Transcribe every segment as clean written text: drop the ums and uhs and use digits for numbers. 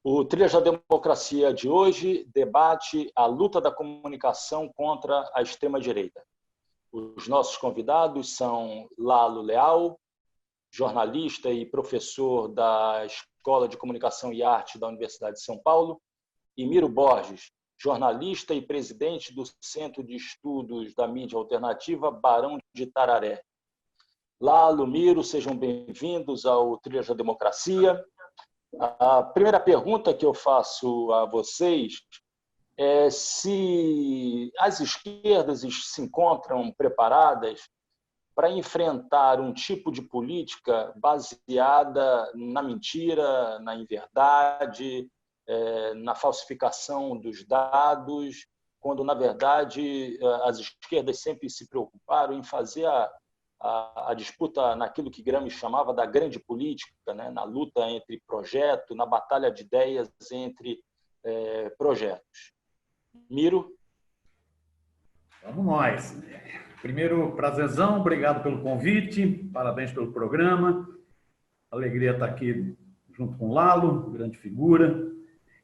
O Trilhas da Democracia de hoje debate a luta da comunicação contra a extrema-direita. Os nossos convidados são Lalo Leal, jornalista e professor da Escola de Comunicação e Arte da Universidade de São Paulo, e Miro Borges, jornalista e presidente do Centro de Estudos da Mídia Alternativa Barão de Itararé. Lalo, Miro, sejam bem-vindos ao Trilhas da Democracia. A primeira pergunta que eu faço a vocês é se as esquerdas se encontram preparadas para enfrentar um tipo de política baseada na mentira, na inverdade, na falsificação dos dados, quando, na verdade, as esquerdas sempre se preocuparam em fazer a disputa naquilo que Gramsci chamava da grande política, né? Na luta entre projeto, na batalha de ideias entre projetos. Miro? Vamos nós. Primeiro, prazerzão, obrigado pelo convite, parabéns pelo programa. Alegria estar aqui junto com o Lalo, grande figura.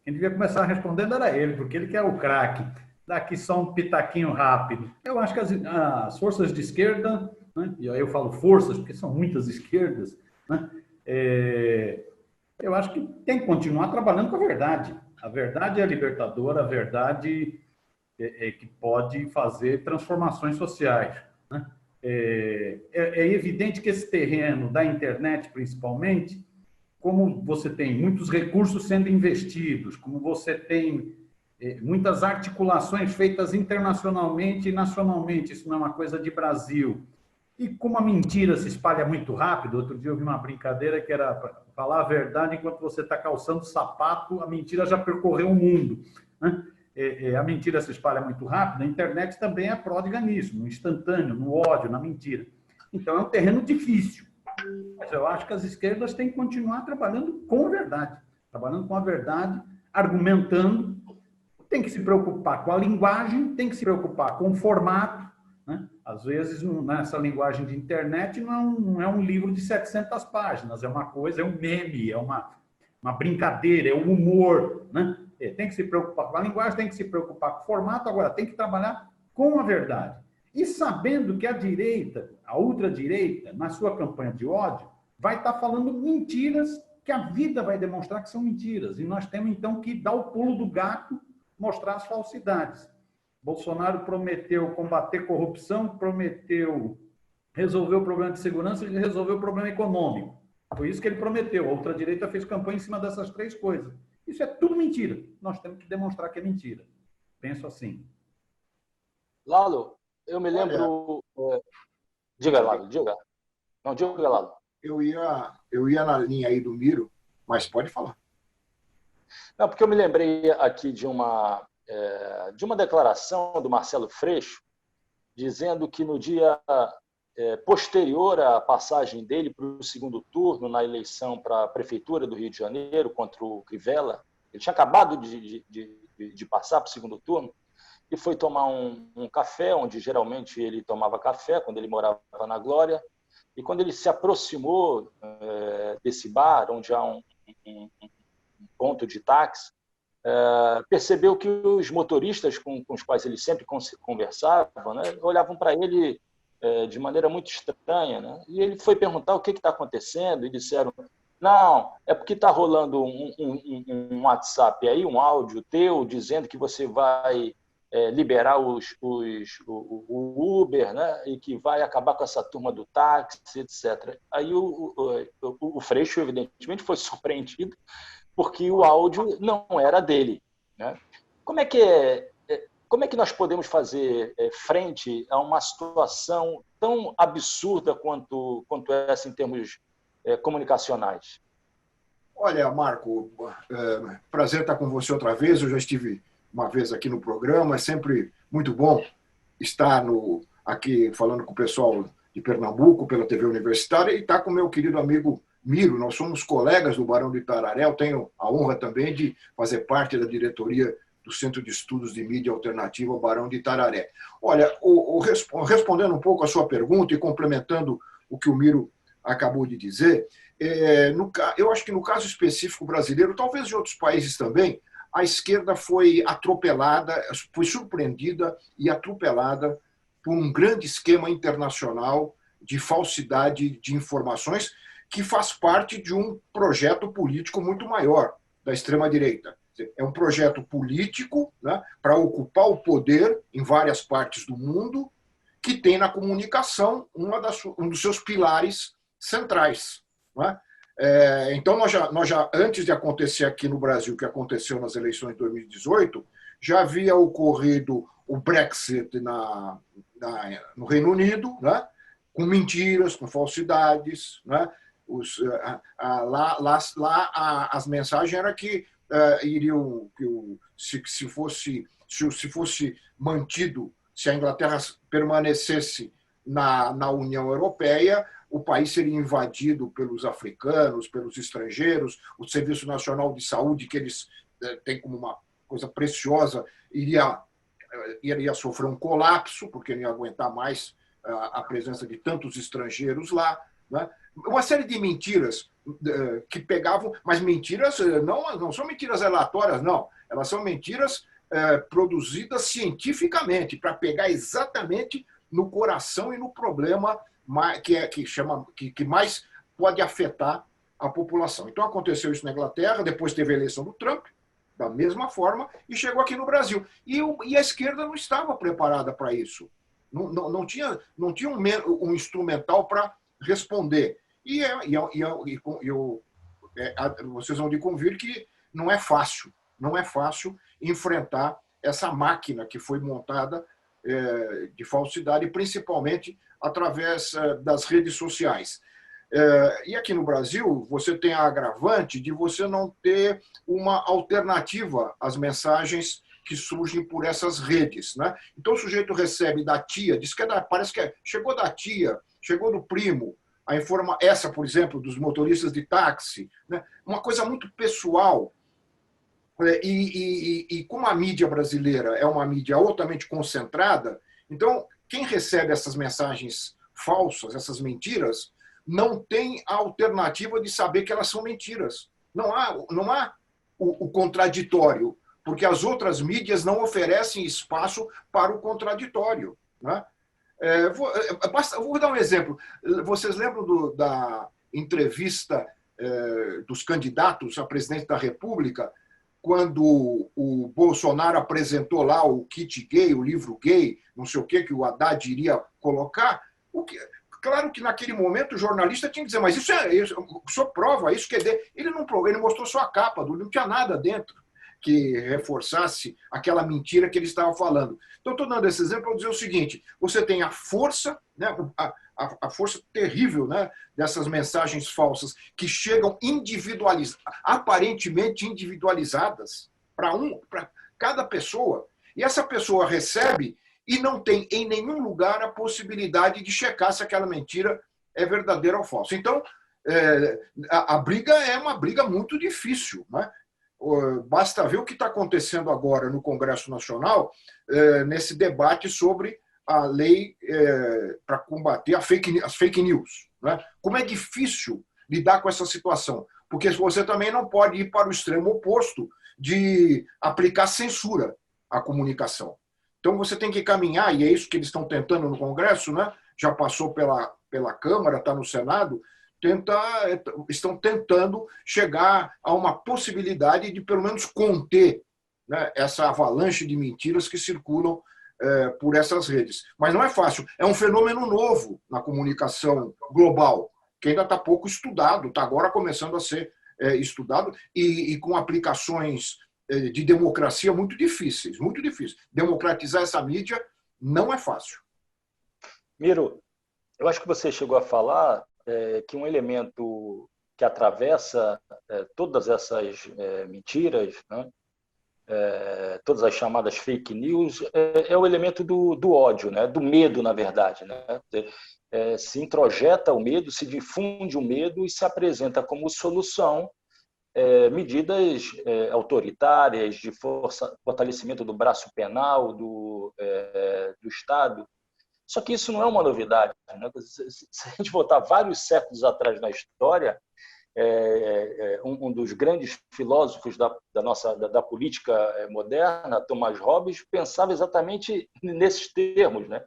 Quem devia começar respondendo era ele, porque ele que é o craque. Daqui só um pitaquinho rápido. Eu acho que as forças de esquerda, né, e aí eu falo forças, porque são muitas esquerdas, né, eu acho que tem que continuar trabalhando com a verdade. A verdade é libertadora, a verdade é que pode fazer transformações sociais, né? É evidente que esse terreno da internet, principalmente, como você tem muitos recursos sendo investidos, como você tem muitas articulações feitas internacionalmente e nacionalmente, isso não é uma coisa de Brasil. E como a mentira se espalha muito rápido, outro dia eu vi uma brincadeira que era falar a verdade enquanto você está calçando sapato, a mentira já percorreu o mundo, né? A mentira se espalha muito rápido, a internet também é pródiga nisso, no instantâneo, no ódio, na mentira. Então é um terreno difícil. Mas eu acho que as esquerdas têm que continuar trabalhando com a verdade, argumentando, tem que se preocupar com a linguagem, tem que se preocupar com o formato, né? Às vezes, nessa linguagem de internet, não é um livro de 700 páginas, é uma coisa, é um meme, é uma brincadeira, é um humor, né? Tem que se preocupar com a linguagem, tem que se preocupar com o formato, agora tem que trabalhar com a verdade. E sabendo que a direita, a ultradireita, na sua campanha de ódio, vai estar falando mentiras que a vida vai demonstrar que são mentiras. E nós temos, então, que dar o pulo do gato, mostrar as falsidades. Bolsonaro prometeu combater corrupção, prometeu resolver o problema de segurança e resolver o problema econômico. Foi isso que ele prometeu. A ultradireita fez campanha em cima dessas três coisas. Isso é tudo mentira. Nós temos que demonstrar que é mentira. Penso assim. Lalo, eu me lembro... Diga, Lalo, diga. Não, diga, Lalo. Eu ia na linha aí do Miro, mas pode falar. Não, porque eu me lembrei aqui de uma declaração do Marcelo Freixo, dizendo que no dia posterior à passagem dele para o segundo turno, na eleição para a Prefeitura do Rio de Janeiro, contra o Crivella, ele tinha acabado de passar para o segundo turno, e foi tomar um café, onde geralmente ele tomava café, quando ele morava na Glória, e quando ele se aproximou desse bar, onde há um ponto de táxi, percebeu que os motoristas com os quais ele sempre conversava, né, olhavam para ele de maneira muito estranha, né? E ele foi perguntar o que está acontecendo, e disseram, não, é porque está rolando um WhatsApp aí, um áudio teu, dizendo que você vai liberar o Uber, né? E que vai acabar com essa turma do táxi, etc. Aí o Freixo, evidentemente, foi surpreendido, porque o áudio não era dele, né? Como é que nós podemos fazer frente a uma situação tão absurda quanto essa em termos comunicacionais? Olha, Marco, prazer estar com você outra vez. Eu já estive uma vez aqui no programa. É sempre muito bom estar aqui falando com o pessoal de Pernambuco pela TV Universitária e estar com o meu querido amigo Miro. Nós somos colegas do Barão de Itararé. Eu tenho a honra também de fazer parte da diretoria do Centro de Estudos de Mídia Alternativa, o Barão de Itararé. Olha, respondendo um pouco a sua pergunta e complementando o que o Miro acabou de dizer, eu acho que no caso específico brasileiro, talvez de outros países também, a esquerda foi atropelada, foi surpreendida e atropelada por um grande esquema internacional de falsidade de informações que faz parte de um projeto político muito maior da extrema-direita. É um projeto político, né, para ocupar o poder em várias partes do mundo, que tem na comunicação um dos seus pilares centrais. Né? Então, nós já, antes de acontecer aqui no Brasil, o que aconteceu nas eleições de 2018, já havia ocorrido o Brexit no Reino Unido, né? Com mentiras, com falsidades. Né? Lá as mensagens eram que iriam, se fosse mantido, se a Inglaterra permanecesse na União Europeia, o país seria invadido pelos africanos, pelos estrangeiros, o Serviço Nacional de Saúde, que eles têm como uma coisa preciosa, iria sofrer um colapso, porque não ia aguentar mais a presença de tantos estrangeiros lá. Né? Uma série de mentiras que pegavam, mas mentiras não são mentiras aleatórias, não. Elas são mentiras produzidas cientificamente, para pegar exatamente no coração e no problema que mais pode afetar a população. Então, aconteceu isso na Inglaterra, depois teve a eleição do Trump, da mesma forma, e chegou aqui no Brasil. E a esquerda não estava preparada para isso. Não tinha um instrumental para responder. Vocês vão de convir que não é fácil enfrentar essa máquina que foi montada de falsidade, principalmente através das redes sociais. E aqui no Brasil, você tem a agravante de você não ter uma alternativa às mensagens que surgem por essas redes. Né? Então, o sujeito recebe da tia, diz que parece que chegou da tia, chegou do primo, essa, por exemplo, dos motoristas de táxi, né? Uma coisa muito pessoal. E como a mídia brasileira é uma mídia altamente concentrada, então, quem recebe essas mensagens falsas, essas mentiras, não tem a alternativa de saber que elas são mentiras. Não há o contraditório, porque as outras mídias não oferecem espaço para o contraditório. Né? Vou dar um exemplo. Vocês lembram da entrevista dos candidatos a presidente da República, quando o Bolsonaro apresentou lá o kit gay, o livro gay, não sei o que o Haddad iria colocar? Claro que naquele momento o jornalista tinha que dizer, mas isso prova, isso quer dizer. Ele mostrou só a capa, não tinha nada dentro que reforçasse aquela mentira que ele estava falando. Então, estou dando esse exemplo para dizer o seguinte: você tem a força, né, a força terrível, né, dessas mensagens falsas que chegam aparentemente individualizadas para cada pessoa, e essa pessoa recebe e não tem em nenhum lugar a possibilidade de checar se aquela mentira é verdadeira ou falsa. Então, a briga é uma briga muito difícil, né? Basta ver o que está acontecendo agora no Congresso Nacional, nesse debate sobre a lei para combater as fake news. Né? Como é difícil lidar com essa situação, porque você também não pode ir para o extremo oposto de aplicar censura à comunicação. Então você tem que caminhar, e é isso que eles estão tentando no Congresso, né? Já passou pela Câmara, está no Senado, estão tentando chegar a uma possibilidade de, pelo menos, conter, né, essa avalanche de mentiras que circulam por essas redes. Mas não é fácil. É um fenômeno novo na comunicação global, que ainda está pouco estudado, está agora começando a ser estudado, e com aplicações de democracia muito difíceis, muito difíceis. Democratizar essa mídia não é fácil. Miro, eu acho que você chegou a falar que um elemento que atravessa todas essas mentiras, né, todas as chamadas fake news, é o elemento do ódio, né, do medo, na verdade. Né? Se introjeta o medo, se difunde o medo e se apresenta como solução medidas autoritárias de fortalecimento do braço penal do Estado. Só que isso não é uma novidade, né? Se a gente voltar vários séculos atrás na história, um dos grandes filósofos da política moderna, Thomas Hobbes, pensava exatamente nesses termos, né?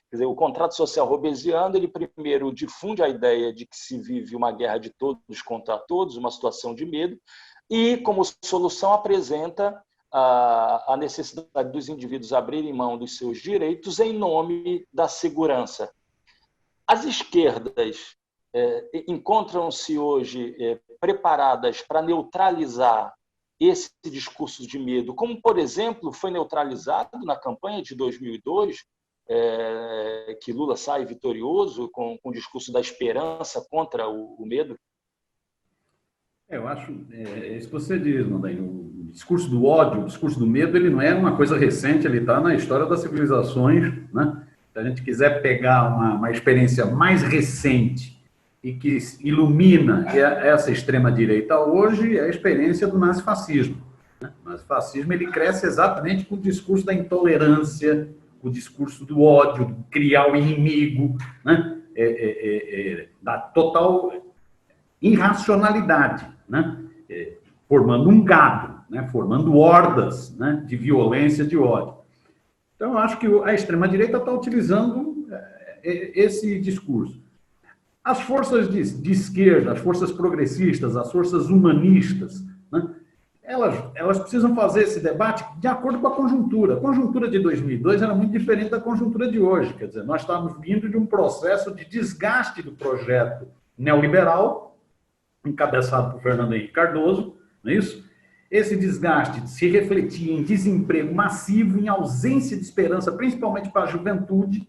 Quer dizer, o contrato social hobbesiano, ele primeiro difunde a ideia de que se vive uma guerra de todos contra todos, uma situação de medo, e, como solução, apresenta a necessidade dos indivíduos abrirem mão dos seus direitos em nome da segurança. As esquerdas encontram-se hoje preparadas para neutralizar esse discurso de medo, como, por exemplo, foi neutralizado na campanha de 2002, que Lula sai vitorioso com o discurso da esperança contra o medo? Eu acho, isso que você diz, Mandaí, o discurso do ódio, o discurso do medo, ele não é uma coisa recente, ele está na história das civilizações, né? Se a gente quiser pegar uma experiência mais recente e que ilumina essa extrema-direita hoje, é a experiência do nazifascismo. Né? O nazifascismo, ele cresce exatamente com o discurso da intolerância, com o discurso do ódio, de criar o inimigo, né? Da total irracionalidade, né? Formando um gado, né? Formando hordas, né? De violência, de ódio. Então, eu acho que a extrema-direita está utilizando esse discurso. As forças de esquerda, as forças progressistas, as forças humanistas, né? Elas precisam fazer esse debate de acordo com a conjuntura. A conjuntura de 2002 era muito diferente da conjuntura de hoje. Quer dizer, nós estávamos vindo de um processo de desgaste do projeto neoliberal, encabeçado por Fernando Henrique Cardoso, não é isso? Esse desgaste se refletia em desemprego massivo, em ausência de esperança, principalmente para a juventude,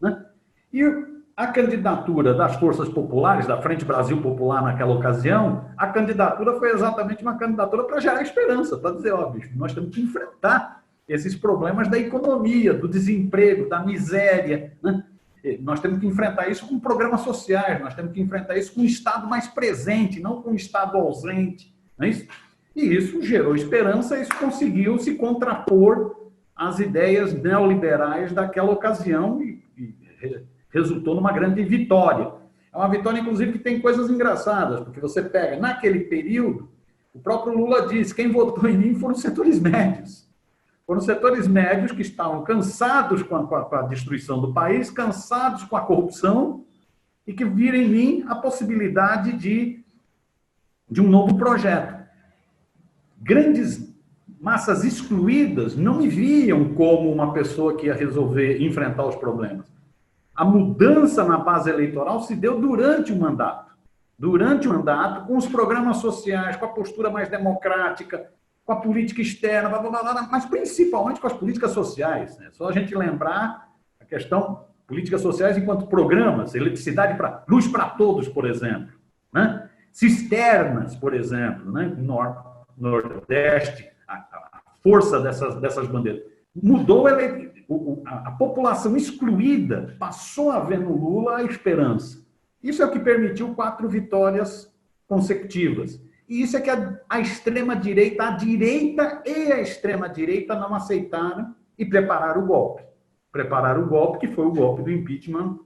né? E a candidatura das forças populares, da Frente Brasil Popular naquela ocasião, a candidatura foi exatamente uma candidatura para gerar esperança, para dizer, ó, bicho, nós temos que enfrentar esses problemas da economia, do desemprego, da miséria, né? Nós temos que enfrentar isso com programas sociais, nós temos que enfrentar isso com um Estado mais presente, não com um Estado ausente, não é isso? E isso gerou esperança, isso conseguiu se contrapor às ideias neoliberais daquela ocasião e resultou numa grande vitória. É uma vitória, inclusive, que tem coisas engraçadas, porque você pega, naquele período, o próprio Lula disse, quem votou em mim foram os setores médios. Foram setores médios que estavam cansados com a destruição do país, cansados com a corrupção, e que viram em mim a possibilidade de um novo projeto. Grandes massas excluídas não me viam como uma pessoa que ia resolver enfrentar os problemas. A mudança na base eleitoral se deu durante o mandato. Durante o mandato, com os programas sociais, com a postura mais democrática, com a política externa, mas principalmente com as políticas sociais. Né? Só a gente lembrar a questão políticas sociais enquanto programas, eletricidade para luz para todos, por exemplo, né? Cisternas, por exemplo, né? Nordeste, a força dessas bandeiras. Mudou a população excluída, passou a ver no Lula a esperança. Isso é o que permitiu 4 vitórias consecutivas. E isso é que a extrema-direita, a direita e a extrema-direita não aceitaram e prepararam o golpe. Prepararam o golpe, que foi o golpe do impeachment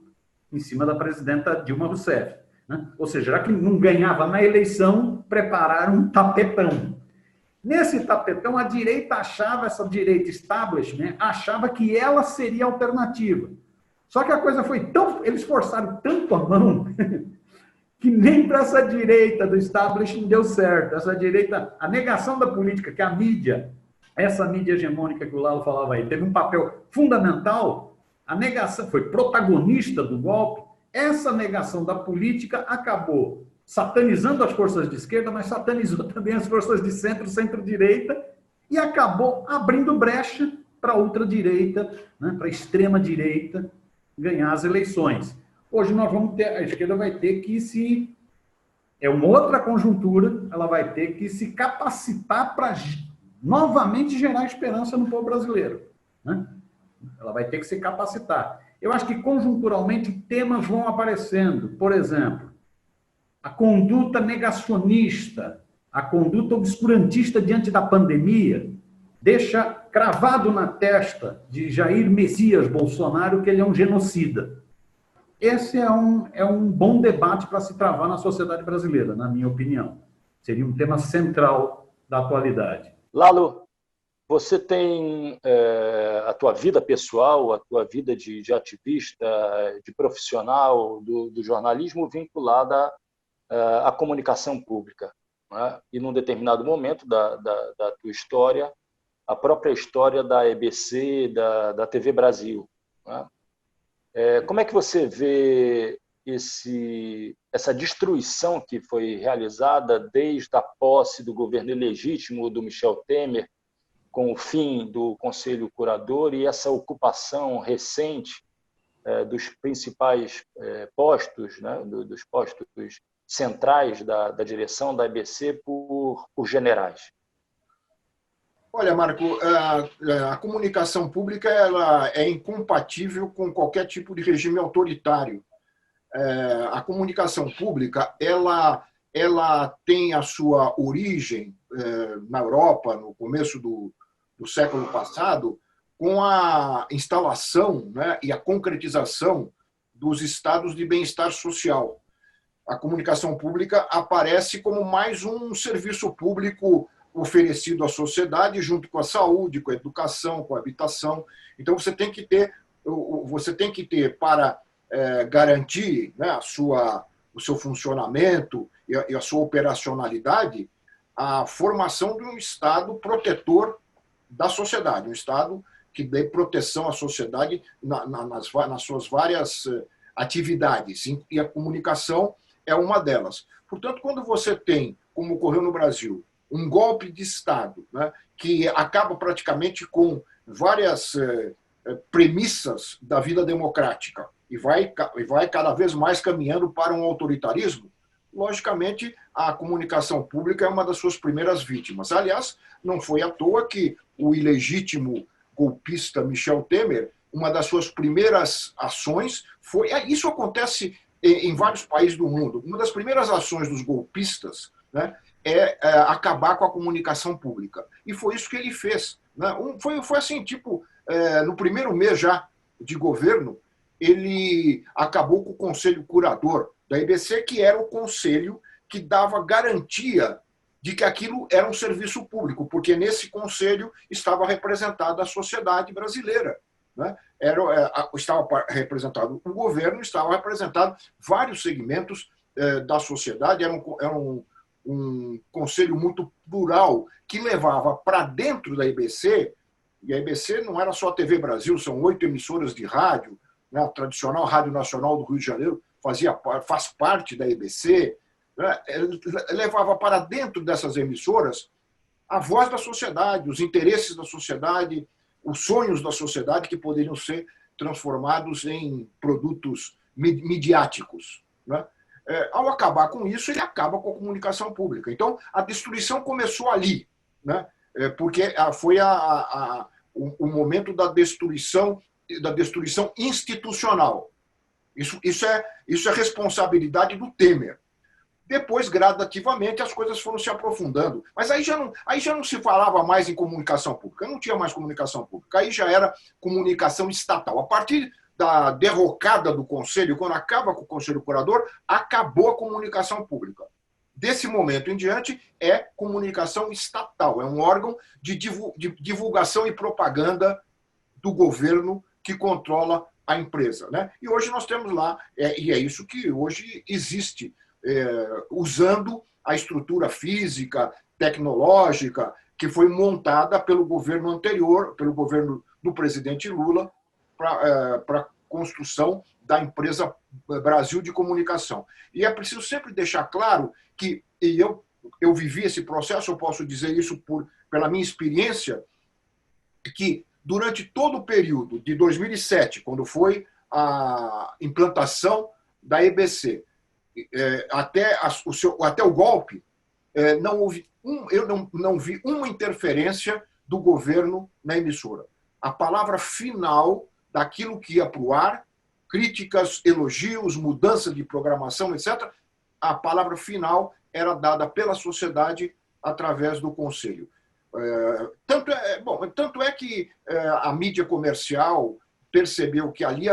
em cima da presidenta Dilma Rousseff. Né? Ou seja, já que não ganhava na eleição, prepararam um tapetão. Nesse tapetão, a direita achava, essa direita establishment, achava que ela seria a alternativa. Só que a coisa foi tão... Eles forçaram tanto a mão que nem para essa direita do establishment deu certo. Essa direita, a negação da política, que a mídia, essa mídia hegemônica que o Lalo falava aí, teve um papel fundamental, a negação foi protagonista do golpe, essa negação da política acabou satanizando as forças de esquerda, mas satanizou também as forças de centro, centro-direita, e acabou abrindo brecha para a ultradireita, né, para a extrema-direita ganhar as eleições. Hoje nós vamos ter, a esquerda vai ter que se... É uma outra conjuntura, ela vai ter que se capacitar para novamente gerar esperança no povo brasileiro. Né? Ela vai ter que se capacitar. Eu acho que conjunturalmente temas vão aparecendo. Por exemplo, a conduta negacionista, a conduta obscurantista diante da pandemia, deixa cravado na testa de Jair Messias Bolsonaro que ele é um genocida. Esse é um bom debate para se travar na sociedade brasileira, na minha opinião. Seria um tema central da atualidade. Lalo, você tem a tua vida pessoal, a tua vida de ativista, de profissional do jornalismo vinculada à comunicação pública, né? E num determinado momento da tua história, a própria história da EBC, da TV Brasil, né? Como é que você vê essa destruição que foi realizada desde a posse do governo ilegítimo do Michel Temer, com o fim do Conselho Curador e essa ocupação recente dos principais postos, né, dos postos centrais da direção da EBC por generais? Olha, Marco, a comunicação pública ela é incompatível com qualquer tipo de regime autoritário. A comunicação pública ela tem a sua origem na Europa, no começo do século passado, com a instalação, né, e a concretização dos estados de bem-estar social. A comunicação pública aparece como mais um serviço público oferecido à sociedade, junto com a saúde, com a educação, com a habitação. Então, você tem que ter para garantir, né, o seu funcionamento e a sua operacionalidade, a formação de um Estado protetor da sociedade, um Estado que dê proteção à sociedade nas suas várias atividades, e a comunicação é uma delas. Portanto, quando você tem, como ocorreu no Brasil, um golpe de Estado, né, que acaba praticamente com várias premissas da vida democrática e vai cada vez mais caminhando para um autoritarismo, logicamente a comunicação pública é uma das suas primeiras vítimas. Aliás, não foi à toa que o ilegítimo golpista Michel Temer, uma das suas primeiras ações foi... Isso acontece em vários países do mundo. Uma das primeiras ações dos golpistas, né, é acabar com a comunicação pública. E foi isso que ele fez, né? Foi assim, no primeiro mês já de governo, ele acabou com o Conselho Curador da EBC, que era o conselho que dava garantia de que aquilo era um serviço público, porque nesse conselho estava representada a sociedade brasileira, né? Estava representado o governo, estava representado vários segmentos da sociedade, era um conselho muito plural, que levava para dentro da EBC, e a EBC não era só a TV Brasil, são 8 emissoras de rádio, né? A tradicional Rádio Nacional do Rio de Janeiro faz parte da EBC, né? Levava para dentro dessas emissoras a voz da sociedade, os interesses da sociedade, os sonhos da sociedade que poderiam ser transformados em produtos midiáticos, né? Ao acabar com isso, ele acaba com a comunicação pública. Então, a destruição começou ali, né? Porque foi o momento da destruição institucional. Isso é responsabilidade do Temer. Depois, gradativamente, as coisas foram se aprofundando. Mas aí já não se falava mais em comunicação pública, não tinha mais comunicação pública, aí já era comunicação estatal. A partir da derrocada do Conselho, quando acaba com o Conselho Curador, acabou a comunicação pública. Desse momento em diante, é comunicação estatal, é um órgão de divulgação e propaganda do governo que controla a empresa, né? E hoje nós temos lá, e é isso que hoje existe, usando a estrutura física, tecnológica, que foi montada pelo governo anterior, pelo governo do presidente Lula, para a construção da empresa Brasil de Comunicação. E é preciso sempre deixar claro que, e eu vivi esse processo, eu posso dizer isso pela minha experiência, que durante todo o período de 2007, quando foi a implantação da EBC, até o golpe, eu não vi uma interferência do governo na emissora. A palavra final daquilo que ia para o ar, críticas, elogios, mudança de programação, etc., a palavra final era dada pela sociedade através do Conselho. Tanto é que a mídia comercial percebeu que ali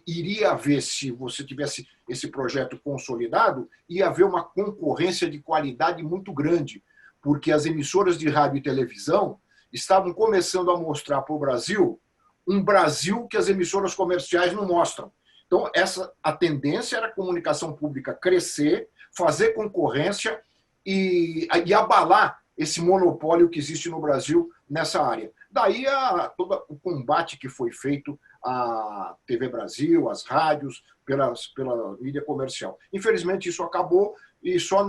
iria haver, se você tivesse esse projeto consolidado, ia haver uma concorrência de qualidade muito grande, porque as emissoras de rádio e televisão estavam começando a mostrar para o Brasil um Brasil que as emissoras comerciais não mostram. Então, a tendência era a comunicação pública crescer, fazer concorrência e abalar esse monopólio que existe no Brasil nessa área. Daí todo o combate que foi feito à TV Brasil, às rádios, pela mídia comercial. Infelizmente, isso acabou e só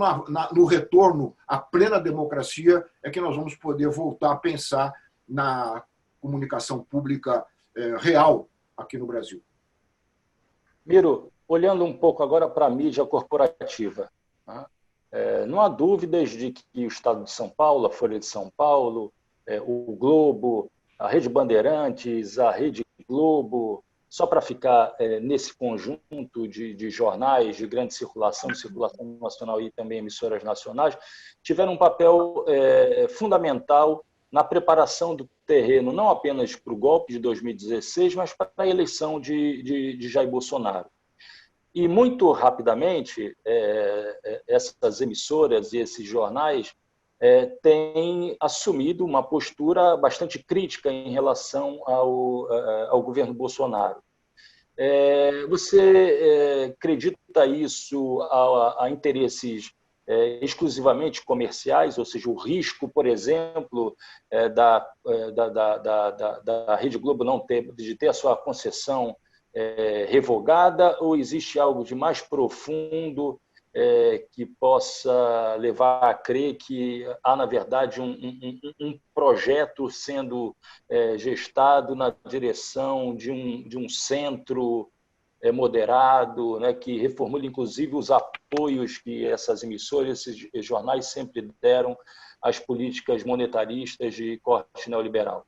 no retorno à plena democracia é que nós vamos poder voltar a pensar na comunicação pública real aqui no Brasil. Miro, olhando um pouco agora para a mídia corporativa, né? Não há dúvidas de que o Estado de São Paulo, a Folha de São Paulo, o Globo, a Rede Bandeirantes, a Rede Globo, só para ficar nesse conjunto de jornais de grande circulação nacional e também emissoras nacionais, tiveram um papel fundamental na preparação do terreno, não apenas para o golpe de 2016, mas para a eleição de Jair Bolsonaro. E, muito rapidamente, essas emissoras e esses jornais têm assumido uma postura bastante crítica em relação ao governo Bolsonaro. Você acredita isso a interesses exclusivamente comerciais, ou seja, o risco, por exemplo, da Rede Globo de ter a sua concessão revogada, ou existe algo de mais profundo que possa levar a crer que há, na verdade, um projeto sendo gestado na direção de um centro moderado, né, que reformule, inclusive, os apoios que essas emissoras, esses jornais sempre deram às políticas monetaristas de corte neoliberal?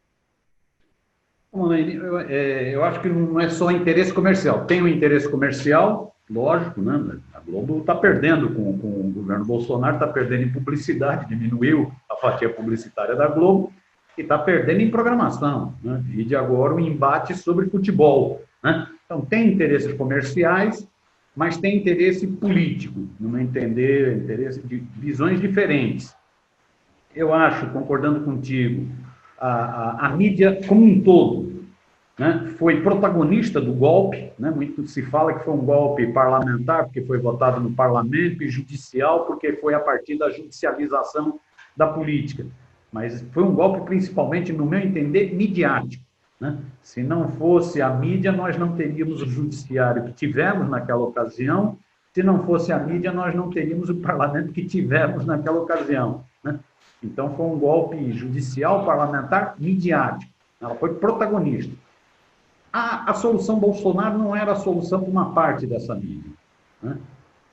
Eu acho que não é só interesse comercial. Tem um interesse comercial, lógico, né? A Globo está perdendo com o governo Bolsonaro, está perdendo em publicidade, diminuiu a fatia publicitária da Globo e está perdendo em programação, né? E de agora o embate sobre futebol, né? Então, tem interesses comerciais, mas tem interesse político, no meu entender, interesse de visões diferentes. Eu acho, concordando contigo, a mídia como um todo, né, foi protagonista do golpe, né? Muito se fala que foi um golpe parlamentar, porque foi votado no parlamento, e judicial, porque foi a partir da judicialização da política. Mas foi um golpe, principalmente, no meu entender, midiático, né? Se não fosse a mídia, nós não teríamos o judiciário que tivemos naquela ocasião. Se não fosse a mídia, nós não teríamos o parlamento que tivemos naquela ocasião, né? Então, foi um golpe judicial, parlamentar, midiático. Ela foi protagonista. A solução Bolsonaro não era a solução para uma parte dessa mídia, né?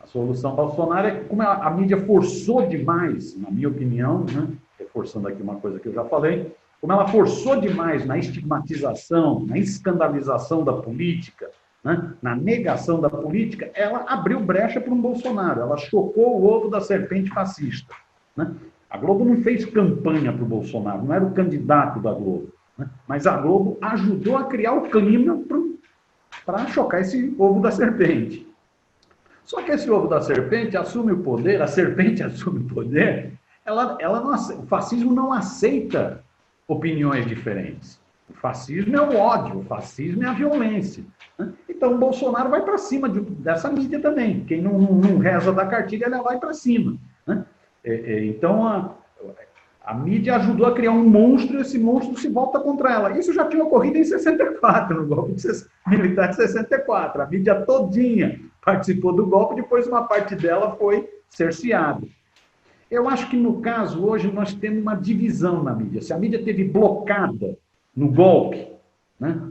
A solução Bolsonaro é como a mídia forçou demais, na minha opinião, né? Reforçando aqui uma coisa que eu já falei, como ela forçou demais na estigmatização, na escandalização da política, né? Na negação da política, ela abriu brecha para um Bolsonaro, ela chocou o ovo da serpente fascista, né? A Globo não fez campanha para o Bolsonaro, não era o candidato da Globo, né? Mas a Globo ajudou a criar o clima para chocar esse ovo da serpente. Só que esse ovo da serpente assume o poder, a serpente assume o poder, o fascismo não aceita opiniões diferentes. O fascismo é o ódio, o fascismo é a violência, né? Então o Bolsonaro vai para cima dessa mídia também. Quem não reza da cartilha, ela vai para cima, né? Então, a mídia ajudou a criar um monstro, e esse monstro se volta contra ela. Isso já tinha ocorrido em 64, no golpe militar de 64. A mídia todinha participou do golpe, depois uma parte dela foi cerceada. Eu acho que, no caso, hoje, nós temos uma divisão na mídia. Se a mídia teve blocada no golpe, né?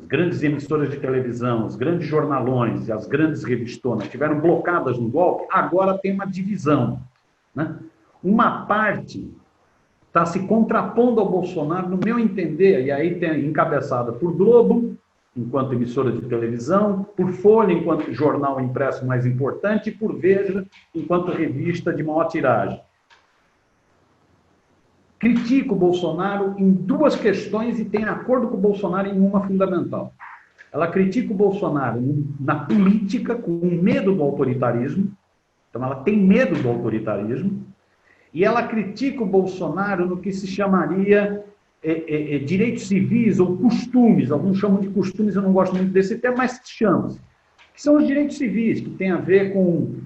As grandes emissoras de televisão, os grandes jornalões e as grandes revistonas estiveram blocadas no golpe, agora tem uma divisão, né? Uma parte está se contrapondo ao Bolsonaro, no meu entender, e aí tem encabeçada por Globo, enquanto emissora de televisão, por Folha, enquanto jornal impresso mais importante, e por Veja, enquanto revista de maior tiragem. critica o Bolsonaro em duas questões e tem acordo com o Bolsonaro em uma fundamental. Ela critica o Bolsonaro na política, com medo do autoritarismo. Então, ela tem medo do autoritarismo. E ela critica o Bolsonaro no que se chamaria direitos civis ou costumes. Alguns chamam de costumes, eu não gosto muito desse termo, mas chama-se. Que são os direitos civis, que tem a ver com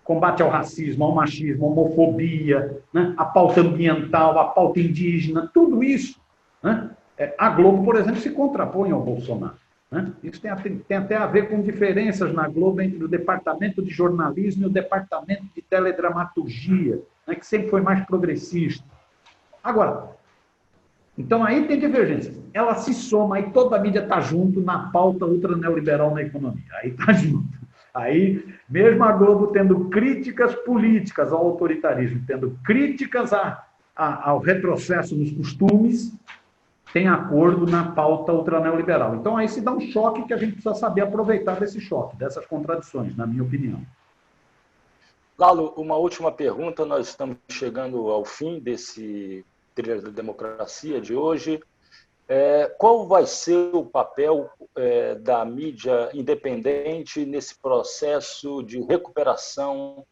combate ao racismo, ao machismo, à homofobia, né? A pauta ambiental, a pauta indígena, tudo isso. Né? A Globo, por exemplo, se contrapõe ao Bolsonaro. Né? Isso tem até a ver com diferenças na Globo entre o departamento de jornalismo e o departamento de teledramaturgia, né? Que sempre foi mais progressista. Agora, então aí tem divergências. Ela se soma, aí toda a mídia está junto na pauta ultra-neoliberal na economia. Aí está junto. Aí, mesmo a Globo tendo críticas políticas ao autoritarismo, tendo críticas ao retrocesso nos costumes, tem acordo na pauta ultraneoliberal. Então, aí se dá um choque que a gente precisa saber aproveitar desse choque, dessas contradições, na minha opinião. Lalo, uma última pergunta. Nós estamos chegando ao fim desse Trilha da Democracia de hoje. Qual vai ser o papel da mídia independente nesse processo de recuperação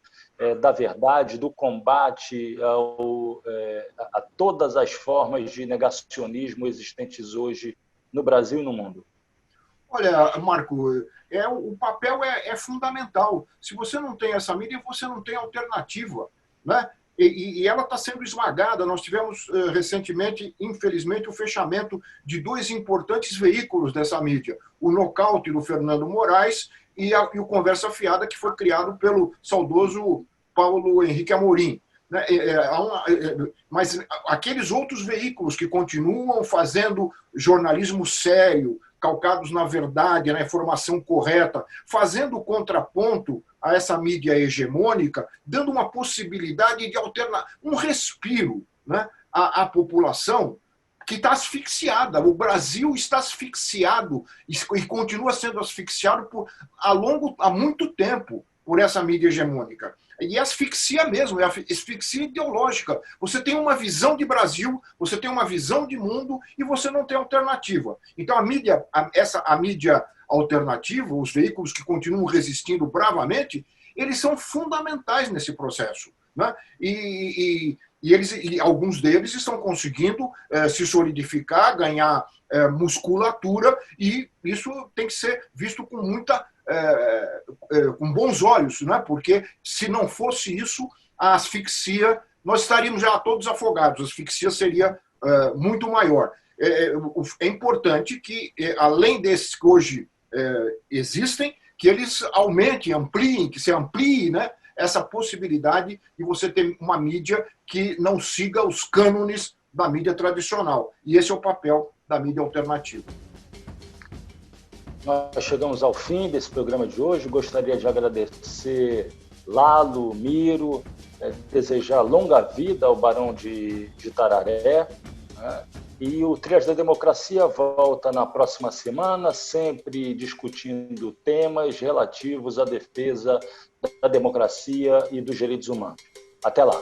da verdade, do combate a todas as formas de negacionismo existentes hoje no Brasil e no mundo? Olha, Marco, o papel é fundamental. Se você não tem essa mídia, você não tem alternativa, né? E ela está sendo esmagada. Nós tivemos recentemente, infelizmente, o fechamento de dois importantes veículos dessa mídia. O Nocaute do Fernando Moraes e o Conversa Fiada, que foi criado pelo saudoso Paulo Henrique Amorim. Mas aqueles outros veículos que continuam fazendo jornalismo sério, calcados na verdade, na informação correta, fazendo contraponto a essa mídia hegemônica, dando uma possibilidade de alternar, um respiro, né, à população que está asfixiada. O Brasil está asfixiado e continua sendo asfixiado há muito tempo por essa mídia hegemônica. E asfixia mesmo, é asfixia ideológica. Você tem uma visão de Brasil, você tem uma visão de mundo e você não tem alternativa. Então a mídia alternativa, os veículos que continuam resistindo bravamente, eles são fundamentais nesse processo, né? E alguns deles estão conseguindo se solidificar, ganhar musculatura, e isso tem que ser visto com com bons olhos, né? Porque se não fosse isso, a asfixia, nós estaríamos já todos afogados, a asfixia seria muito maior. É importante que, além desses que hoje existem, que eles aumentem, ampliem, que se amplie, né, essa possibilidade de você ter uma mídia que não siga os cânones da mídia tradicional. E esse é o papel da mídia alternativa. Nós chegamos ao fim desse programa de hoje. Gostaria de agradecer Lalo, Miro, desejar longa vida ao Barão de Tararé, né? E o Trilhas da Democracia volta na próxima semana, sempre discutindo temas relativos à defesa da democracia e dos direitos humanos. Até lá!